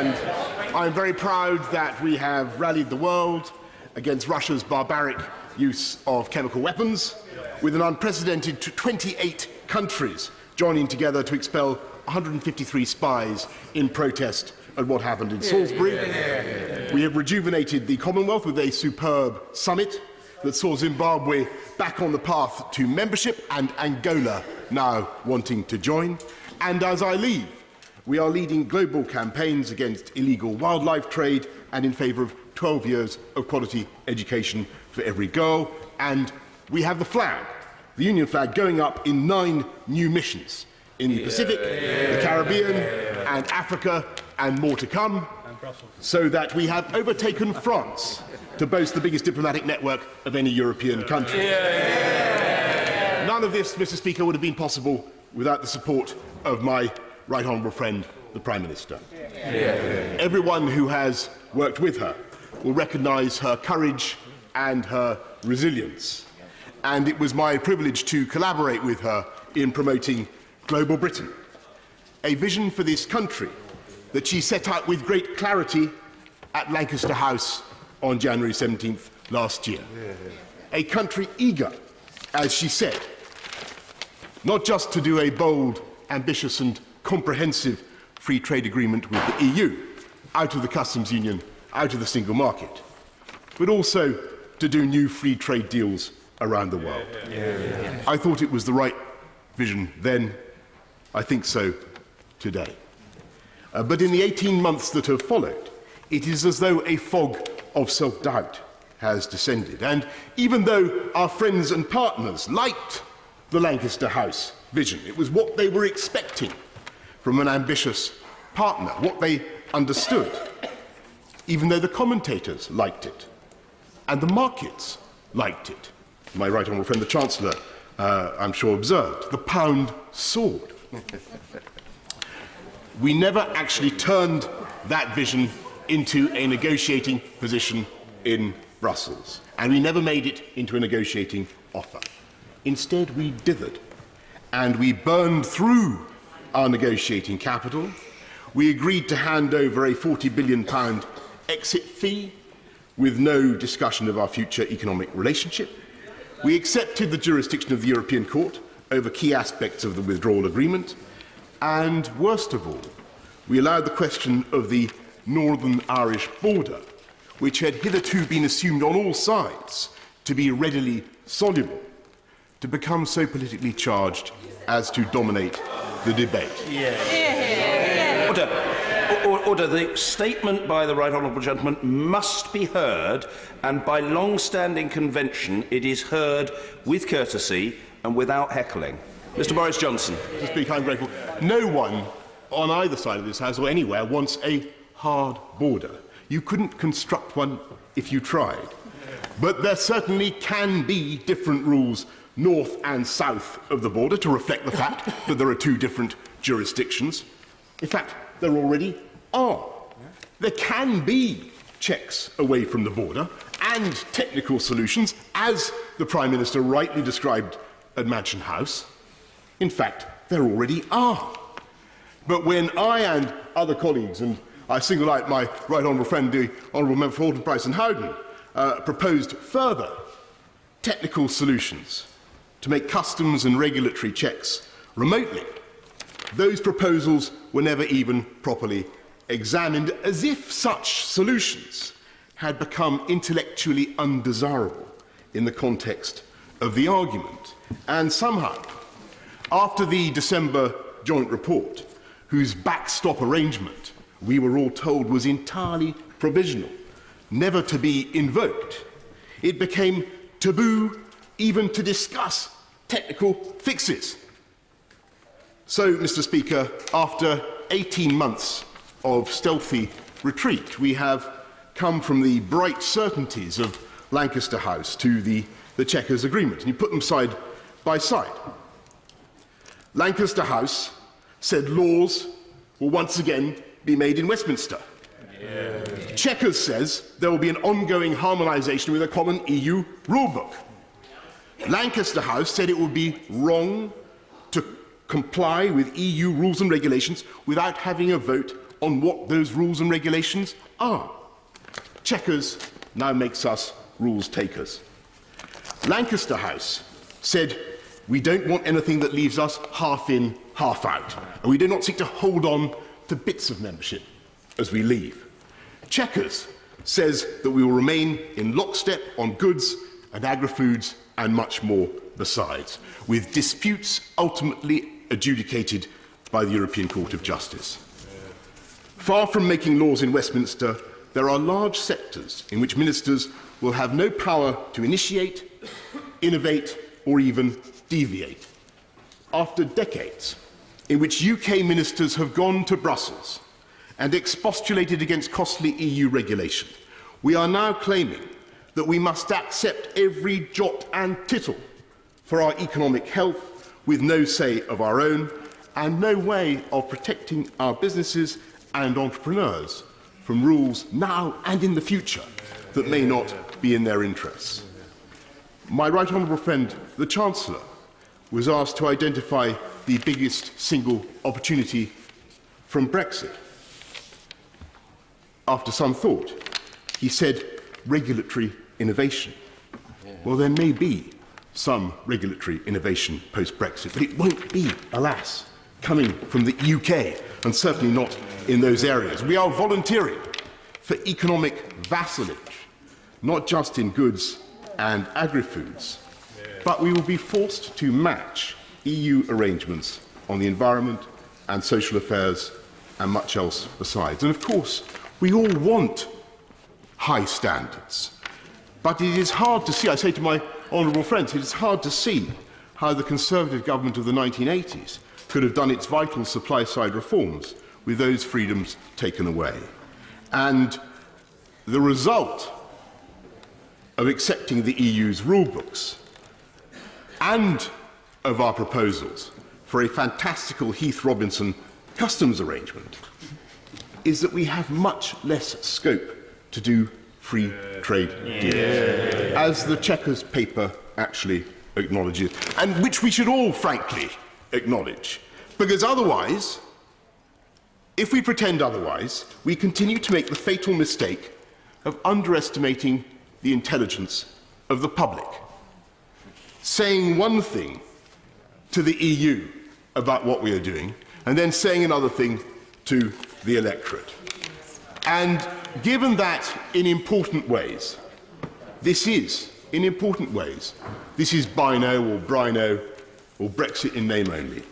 And I'm very proud that we have rallied the world against Russia's barbaric use of chemical weapons, with an unprecedented 28 countries joining together to expel 153 spies in protest at what happened in Salisbury. We have rejuvenated the Commonwealth with a superb summit that saw Zimbabwe back on the path to membership and Angola now wanting to join. And as I leave, we are leading global campaigns against illegal wildlife trade and in favour of 12 years of quality education for every girl. And we have the flag, the Union flag, going up in 9 new missions in the Pacific, the Caribbean and Africa, and more to come, so that we have overtaken France to boast the biggest diplomatic network of any European country. None of this, Mr. Speaker, would have been possible without the support of my right honourable friend, the Prime Minister. Everyone who has worked with her will recognise her courage and her resilience. And it was my privilege to collaborate with her in promoting Global Britain, a vision for this country that she set out with great clarity at Lancaster House on January 17th last year. A country eager, as she said, not just to do a bold, ambitious and comprehensive free trade agreement with the EU, out of the customs union, out of the single market, but also to do new free trade deals around the world. I thought it was the right vision then. I think so today. But in the 18 months that have followed, it is as though a fog of self-doubt has descended. And even though our friends and partners liked the Lancaster House vision, it was what they were expecting from an ambitious partner, what they understood, even though the commentators liked it, and the markets liked it. My right honourable friend, the Chancellor, I'm sure observed, the pound soared. We never actually turned that vision into a negotiating position in Brussels, and we never made it into a negotiating offer. Instead, we dithered, and we burned through our negotiating capital. We agreed to hand over a £40 billion exit fee with no discussion of our future economic relationship. We accepted the jurisdiction of the European Court over key aspects of the withdrawal agreement. And worst of all, we allowed the question of the Northern Irish border, which had hitherto been assumed on all sides to be readily soluble, to become so politically charged as to dominate the debate. Order. The statement by the right honourable gentleman must be heard, and by long-standing convention it is heard with courtesy and without heckling. Mr. Boris Johnson. Mr. Speaker, I'm grateful. No one on either side of this House or anywhere wants a hard border. You couldn't construct one if you tried. But there certainly can be different rules north and south of the border to reflect the fact that there are 2 different jurisdictions. In fact, there already are. There can be checks away from the border and technical solutions, as the Prime Minister rightly described at Mansion House. In fact, there already are. But when I and other colleagues, and I single out my right honourable friend, the Honourable Member for Alton Price and Howden, proposed further technical solutions to make customs and regulatory checks remotely, those proposals were never even properly examined, as if such solutions had become intellectually undesirable in the context of the argument. And somehow, after the December joint report, whose backstop arrangement we were all told was entirely provisional, never to be invoked, it became taboo even to discuss technical fixes. So, Mr. Speaker, after 18 months of stealthy retreat, we have come from the bright certainties of Lancaster House to the Chequers Agreement, and you put them side by side. Lancaster House said laws will once again be made in Westminster. Chequers says there will be an ongoing harmonisation with a common EU rulebook. Lancaster House said it would be wrong to comply with EU rules and regulations without having a vote on what those rules and regulations are. Chequers now makes us rules takers. Lancaster House said, we don't want anything that leaves us half in, half out, and we do not seek to hold on to bits of membership as we leave. Chequers says that we will remain in lockstep on goods and agri-foods and much more besides, with disputes ultimately adjudicated by the European Court of Justice. Far from making laws in Westminster, there are large sectors in which ministers will have no power to initiate, innovate, or even deviate. After decades in which UK ministers have gone to Brussels and expostulated against costly EU regulation, we are now claiming that we must accept every jot and tittle for our economic health with no say of our own and no way of protecting our businesses and entrepreneurs from rules now and in the future that may not be in their interests. My right honourable friend, the Chancellor, was asked to identify the biggest single opportunity from Brexit. After some thought, he said regulatory innovation. Well, there may be some regulatory innovation post-Brexit, but it won't be, alas, coming from the UK, and certainly not in those areas. We are volunteering for economic vassalage, not just in goods and agri-foods, but we will be forced to match EU arrangements on the environment and social affairs and much else besides. And of course, we all want high standards, but it is hard to see, I say to my honourable friends, it is hard to see how the Conservative government of the 1980s could have done its vital supply-side reforms with those freedoms taken away. And the result of accepting the EU's rule books and of our proposals for a fantastical Heath-Robinson customs arrangement is that we have much less scope to do free trade deals, as the Chequers paper actually acknowledges, and which we should all, frankly, acknowledge. Because otherwise, if we pretend otherwise, we continue to make the fatal mistake of underestimating the intelligence of the public, saying one thing to the EU about what we are doing, and then saying another thing to the electorate. And given that in important ways, this is Bino or Brino or Brexit in name only,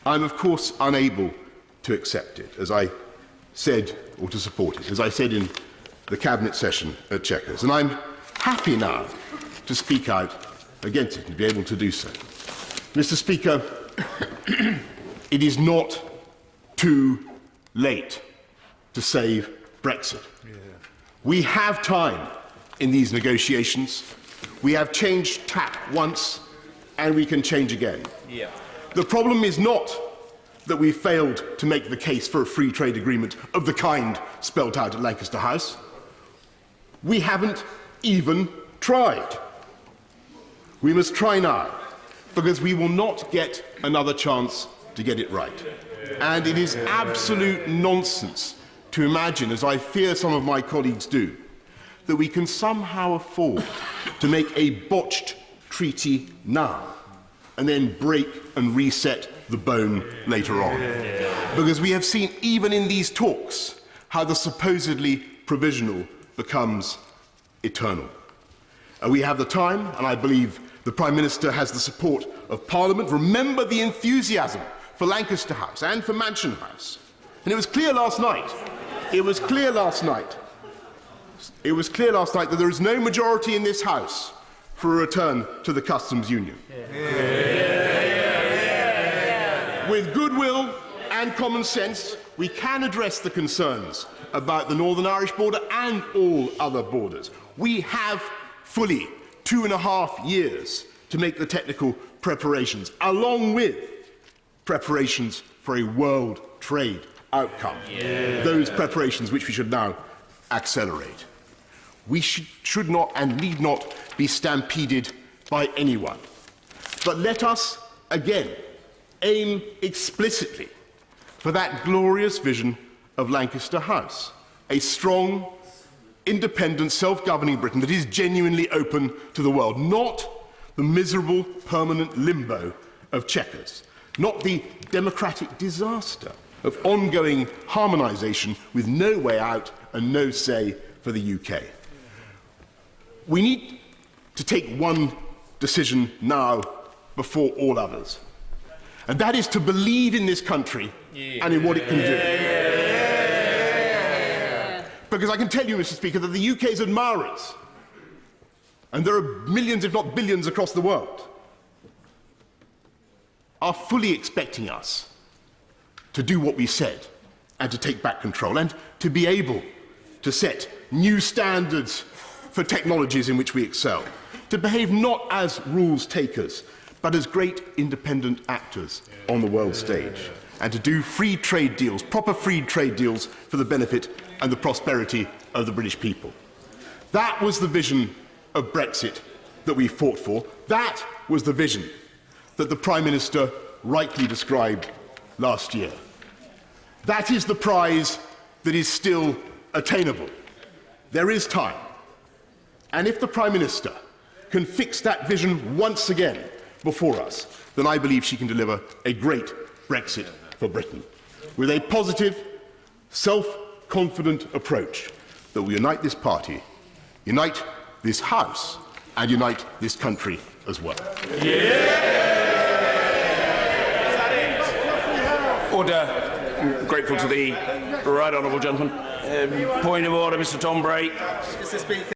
I'm of course unable to accept it, as I said, or to support it, as I said in the Cabinet session at Chequers. And I'm happy now to speak out against it and be able to do so. Mr. Speaker, it is not too late to save Brexit. We have time in these negotiations. We have changed tack once, and we can change again. The problem is not that we failed to make the case for a free trade agreement of the kind spelt out at Lancaster House. We haven't even tried. We must try now, because we will not get another chance to get it right. And it is absolute nonsense to imagine, as I fear some of my colleagues do, that we can somehow afford to make a botched treaty now and then break and reset the bone later on. Because we have seen, even in these talks, how the supposedly provisional becomes eternal. We have the time, and I believe the Prime Minister has the support of Parliament. Remember the enthusiasm for Lancaster House and for Mansion House. And it was clear last night, that there is no majority in this House for a return to the customs union. With goodwill and common sense, we can address the concerns about the Northern Irish border and all other borders. We have fully 2.5 years to make the technical preparations, along with preparations for a world trade outcome. Those preparations which we should now accelerate. We should not and need not be stampeded by anyone. But let us, again, aim explicitly for that glorious vision of Lancaster House, a strong, independent, self-governing Britain that is genuinely open to the world, not the miserable, permanent limbo of Chequers, not the democratic disaster of ongoing harmonisation with no way out and no say for the UK. We need to take one decision now before all others, and that is to believe in this country and in what it can do. Because I can tell you, Mr. Speaker, that the UK's admirers, and there are millions, if not billions, across the world, are fully expecting us to do what we said and to take back control and to be able to set new standards for technologies in which we excel, to behave not as rules takers, but as great independent actors on the world stage, and to do free trade deals, proper free trade deals for the benefit and the prosperity of the British people. That was the vision of Brexit that we fought for. That was the vision that the Prime Minister rightly described last year. That is the prize that is still attainable. There is time. And if the Prime Minister can fix that vision once again before us, then I believe she can deliver a great Brexit for Britain, with a positive, self-confident approach that will unite this party, unite this House, and unite this country as well. Order. I'm grateful to the right honourable gentleman. Point of order, Mr. Tom Bray. Mr. Speaker.